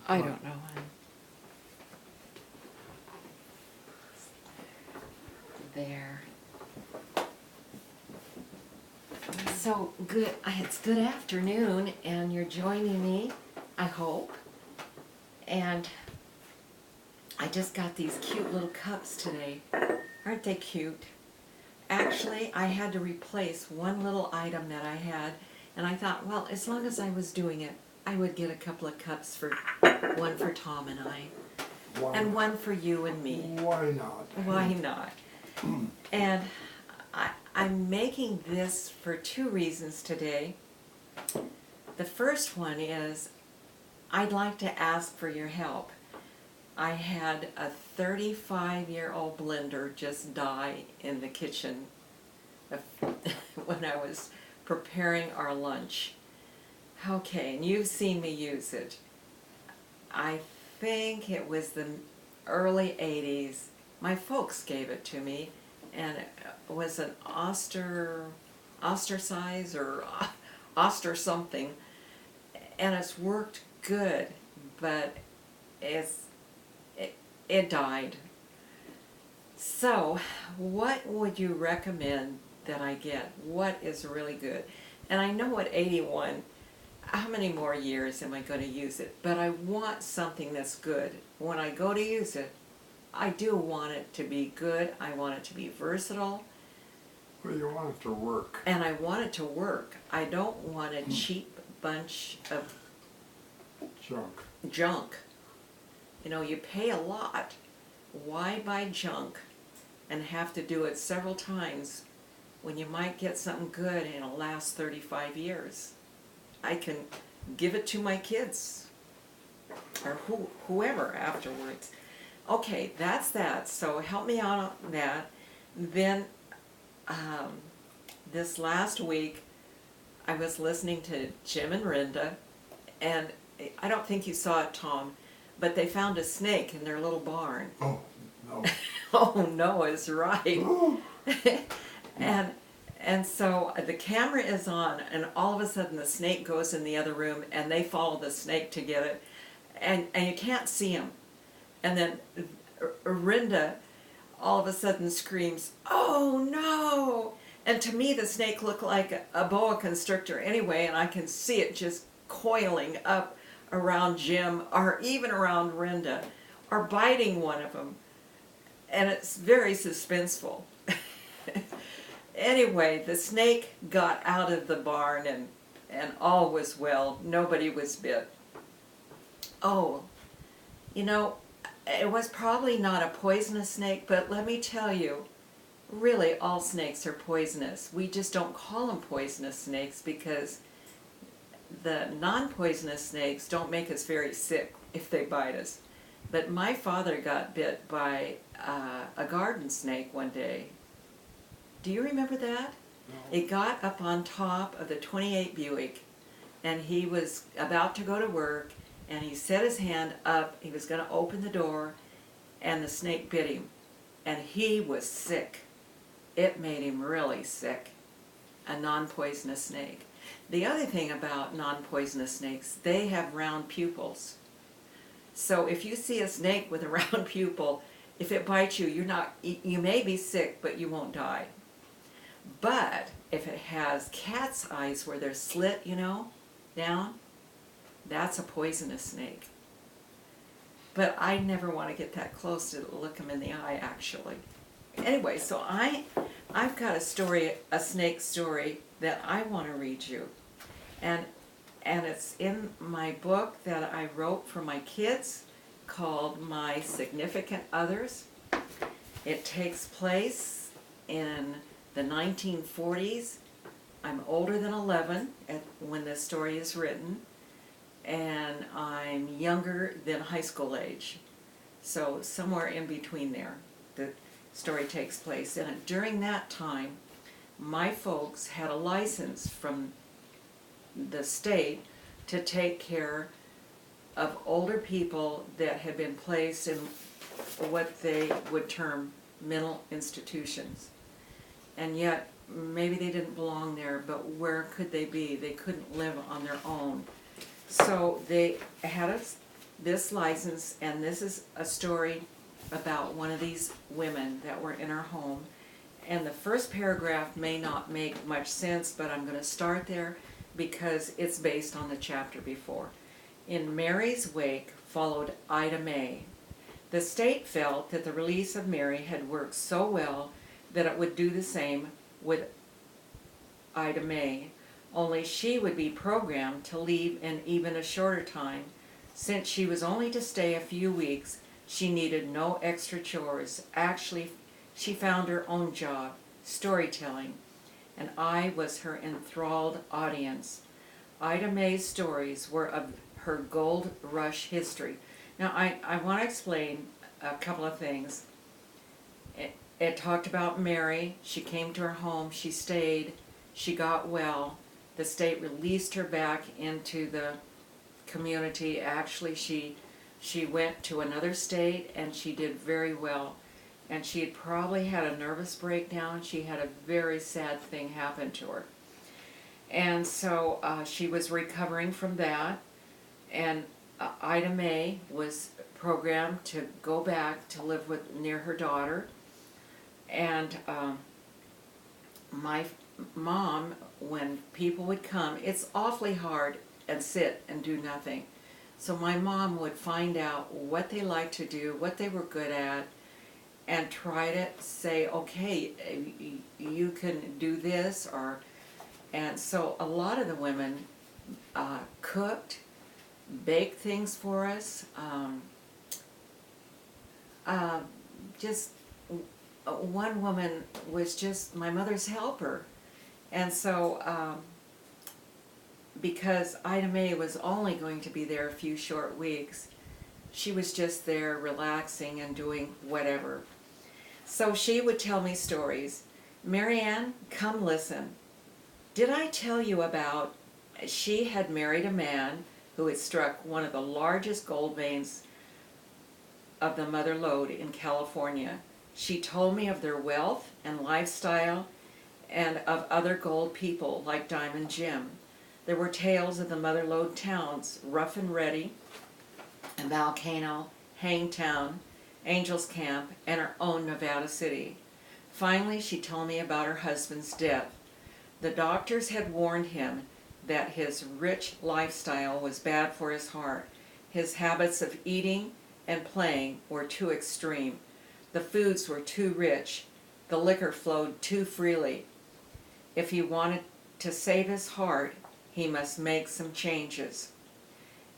I don't know. There. So good. It's good afternoon, and you're joining me, I hope. And I just got these cute little cups today. Aren't they cute? Actually, I had to replace one little item that I had, and I thought, well, as long as I was doing it, I would get a couple of cups for one for Tom and I, and one for you and me. Why not? Why not? And I'm making this for two reasons today. The first one is I'd like to ask for your help. I had a 35-year-old blender just die in the kitchen when I was preparing our lunch. Okay, and you've seen me use it. I think it was the early 80s. My folks gave it to me, and it was an Ostersize or Oster something, and it's worked good, but it died. So, what would you recommend that I get? What is really good? And I know at 81, how many more years am I going to use it? But I want something that's good. When I go to use it, I do want it to be good. I want it to be versatile. Well, you want it to work. And I want it to work. I don't want a cheap bunch of junk. You know, you pay a lot. Why buy junk and have to do it several times when you might get something good and it'll last 35 years? I can give it to my kids or whoever afterwards. Okay, that's that. So help me out on that. Then this last week I was listening to Jim and Rinda, and I don't think you saw it, Tom, but they found a snake in their little barn. Oh, no. Oh, no is right. And so the camera is on, and all of a sudden the snake goes in the other room, and they follow the snake to get it, and you can't see him. And then Rinda all of a sudden screams, "Oh no!" And to me the snake looked like a boa constrictor anyway, and I can see it just coiling up around Jim, or even around Rinda, or biting one of them. And it's very suspenseful. Anyway, the snake got out of the barn, and all was well. Nobody was bit. Oh, you know, it was probably not a poisonous snake, but let me tell you, really all snakes are poisonous. We just don't call them poisonous snakes because the non-poisonous snakes don't make us very sick if they bite us. But my father got bit by a garden snake one day. Do you remember that? No. It got up on top of the 28 Buick, and he was about to go to work, and he set his hand up. He was going to open the door, and the snake bit him, and he was sick. It made him really sick. A non-poisonous snake. The other thing about non-poisonous snakes, they have round pupils. So if you see a snake with a round pupil, if it bites you, you may be sick, but you won't die. But if it has cat's eyes where they're slit, you know, down, that's a poisonous snake. But I never want to get that close to look them in the eye, actually. Anyway, so I've got a snake story that I want to read you. And it's in my book that I wrote for my kids called My Significant Others. It takes place in the 1940s. I'm older than 11 when this story is written, and I'm younger than high school age. So somewhere in between there, the story takes place. And during that time, my folks had a license from the state to take care of older people that had been placed in what they would term mental institutions. And yet, maybe they didn't belong there, but where could they be? They couldn't live on their own. So they had us this license, and this is a story about one of these women that were in our home. And the first paragraph may not make much sense, but I'm going to start there because it's based on the chapter before. In Mary's wake followed Ida May. The state felt that the release of Mary had worked so well that it would do the same with Ida May, only she would be programmed to leave in even a shorter time. Since she was only to stay a few weeks, she needed no extra chores. Actually, she found her own job, storytelling, and I was her enthralled audience. Ida May's stories were of her gold rush history. Now, I want to explain a couple of things. It talked about Mary. She came to her home. She stayed. She got well. The state released her back into the community. Actually, she went to another state and she did very well. And she had probably had a nervous breakdown. She had a very sad thing happen to her. And so she was recovering from that. And Ida May was programmed to go back to live near her daughter. And my mom, when people would come, it's awfully hard and sit and do nothing. So my mom would find out what they liked to do, what they were good at, and try to say, okay, you can do this, and so a lot of the women cooked, baked things for us, just one woman was just my mother's helper. And so because Ida May was only going to be there a few short weeks, she was just there relaxing and doing whatever. So she would tell me stories. Marianne, come listen. Did I tell you about, she had married a man who had struck one of the largest gold veins of the Mother Lode in California. She told me of their wealth and lifestyle and of other gold people like Diamond Jim. There were tales of the Mother Lode towns, Rough and Ready, and Volcano, Hangtown, Angels Camp, and her own Nevada City. Finally, she told me about her husband's death. The doctors had warned him that his rich lifestyle was bad for his heart. His habits of eating and playing were too extreme. The foods were too rich. The liquor flowed too freely. If he wanted to save his heart, he must make some changes.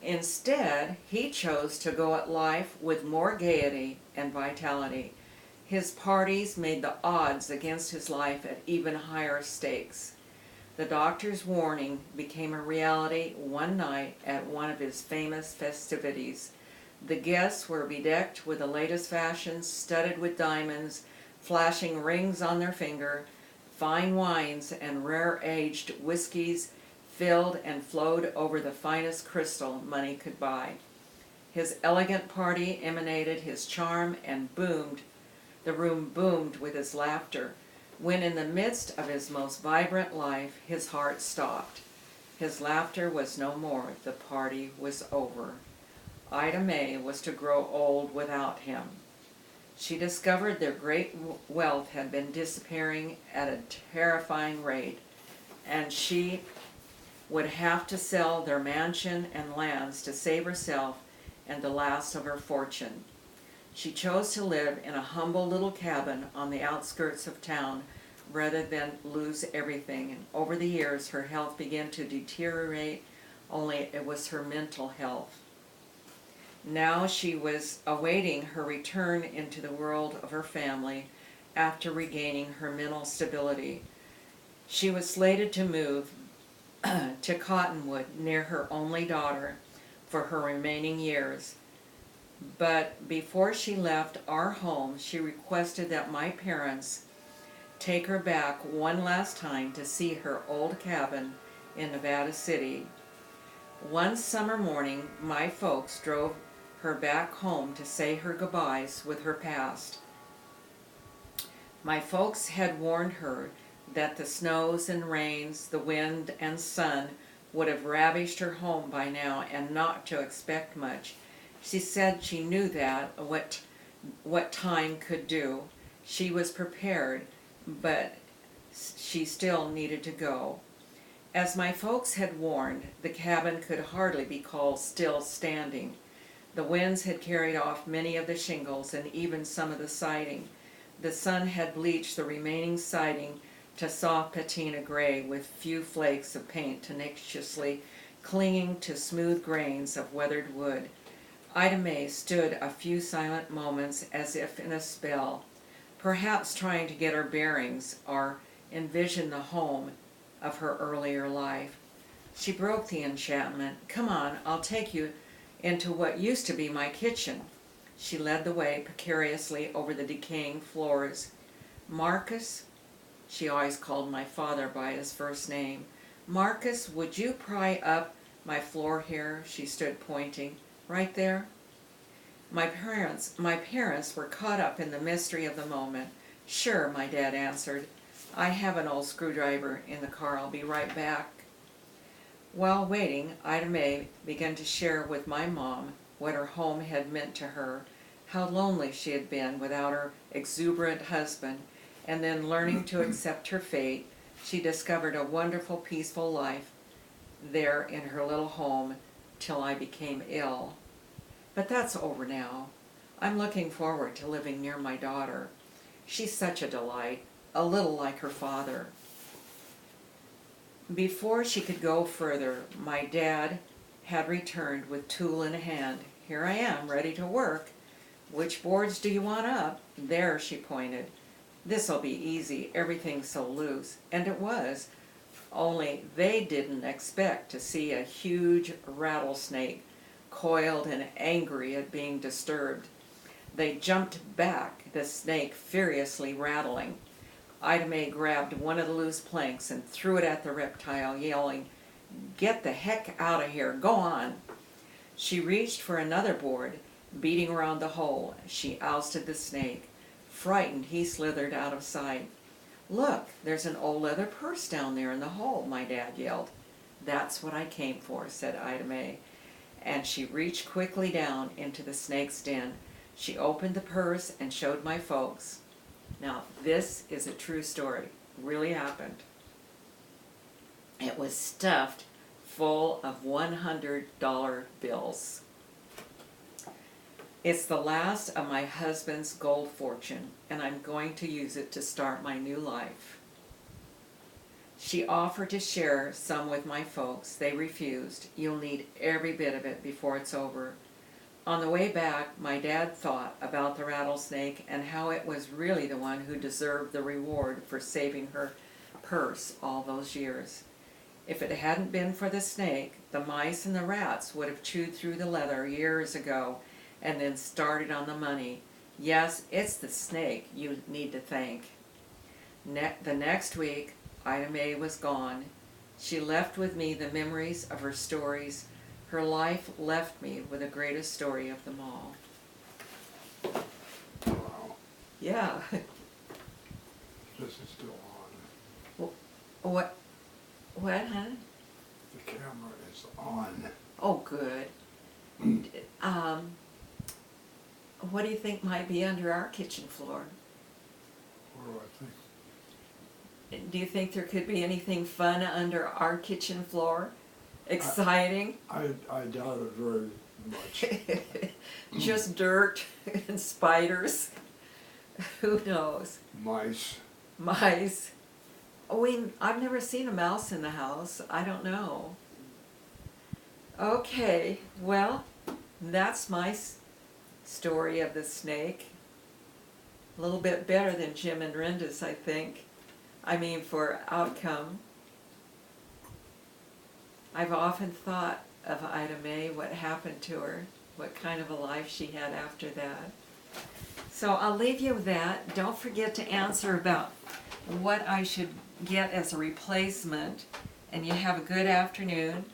Instead, he chose to go at life with more gaiety and vitality. His parties made the odds against his life at even higher stakes. The doctor's warning became a reality one night at one of his famous festivities. The guests were bedecked with the latest fashions, studded with diamonds, flashing rings on their finger. Fine wines and rare-aged whiskeys filled and flowed over the finest crystal money could buy. His elegant party emanated his charm and boomed. The room boomed with his laughter. When in the midst of his most vibrant life, his heart stopped. His laughter was no more. The party was over. Ida May was to grow old without him. She discovered their great wealth had been disappearing at a terrifying rate, and she would have to sell their mansion and lands to save herself and the last of her fortune. She chose to live in a humble little cabin on the outskirts of town rather than lose everything. And over the years, her health began to deteriorate, only it was her mental health. Now she was awaiting her return into the world of her family after regaining her mental stability. She was slated to move to Cottonwood near her only daughter for her remaining years. But before she left our home, she requested that my parents take her back one last time to see her old cabin in Nevada City. One summer morning, my folks drove her back home to say her goodbyes with her past. My folks had warned her that the snows and rains, the wind and sun would have ravished her home by now and not to expect much. She said she knew that, what time could do. She was prepared, but she still needed to go. As my folks had warned, the cabin could hardly be called still standing. The winds had carried off many of the shingles and even some of the siding. The sun had bleached the remaining siding to soft patina gray with few flakes of paint tenaciously clinging to smooth grains of weathered wood. Ida May stood a few silent moments as if in a spell, perhaps trying to get her bearings or envision the home of her earlier life. She broke the enchantment. "Come on, I'll take you into what used to be my kitchen." She led the way precariously over the decaying floors. "Marcus," she always called my father by his first name. "Marcus, would you pry up my floor here?" She stood pointing. "Right there?" My parents were caught up in the mystery of the moment. "Sure," my dad answered. "I have an old screwdriver in the car. I'll be right back." While waiting, Ida May began to share with my mom what her home had meant to her, how lonely she had been without her exuberant husband, and then learning to accept her fate, she discovered a wonderful, peaceful life there in her little home till I became ill. But that's over now. I'm looking forward to living near my daughter. She's such a delight, a little like her father. Before she could go further, my dad had returned with tool in hand. "Here I am, ready to work. Which boards do you want up?" "There," she pointed. "This'll be easy, everything's so loose." And it was, only they didn't expect to see a huge rattlesnake, coiled and angry at being disturbed. They jumped back, the snake furiously rattling. Ida May grabbed one of the loose planks and threw it at the reptile, yelling, "Get the heck out of here, go on!" She reached for another board, beating around the hole. She ousted the snake. Frightened, he slithered out of sight. "Look, there's an old leather purse down there in the hole," my dad yelled. "That's what I came for," said Ida May, and she reached quickly down into the snake's den. She opened the purse and showed my folks. Now, this is a true story. Really happened. It was stuffed full of $100 bills. It's the last of my husband's gold fortune, and I'm going to use it to start my new life. She offered to share some with my folks. They refused. "You'll need every bit of it before it's over." On the way back, my dad thought about the rattlesnake and how it was really the one who deserved the reward for saving her purse all those years. If it hadn't been for the snake, the mice and the rats would have chewed through the leather years ago and then started on the money. Yes, it's the snake you need to thank. The next week, Ida May was gone. She left with me the memories of her stories. Her life left me with the greatest story of them all. Wow, Yeah. this is still on. What, hon? The camera is on. Oh, good. What do you think might be under our kitchen floor? What do I think? Do you think there could be anything fun under our kitchen floor? Exciting? I doubt it very much. Just dirt and spiders? Who knows? Mice. Mice? I've never seen a mouse in the house. I don't know. Okay, well, that's my story of the snake. A little bit better than Jim and Renda's, I think. I mean, for outcome. I've often thought of Ida May, what happened to her, what kind of a life she had after that. So I'll leave you with that. Don't forget to answer about what I should get as a replacement. And you have a good afternoon.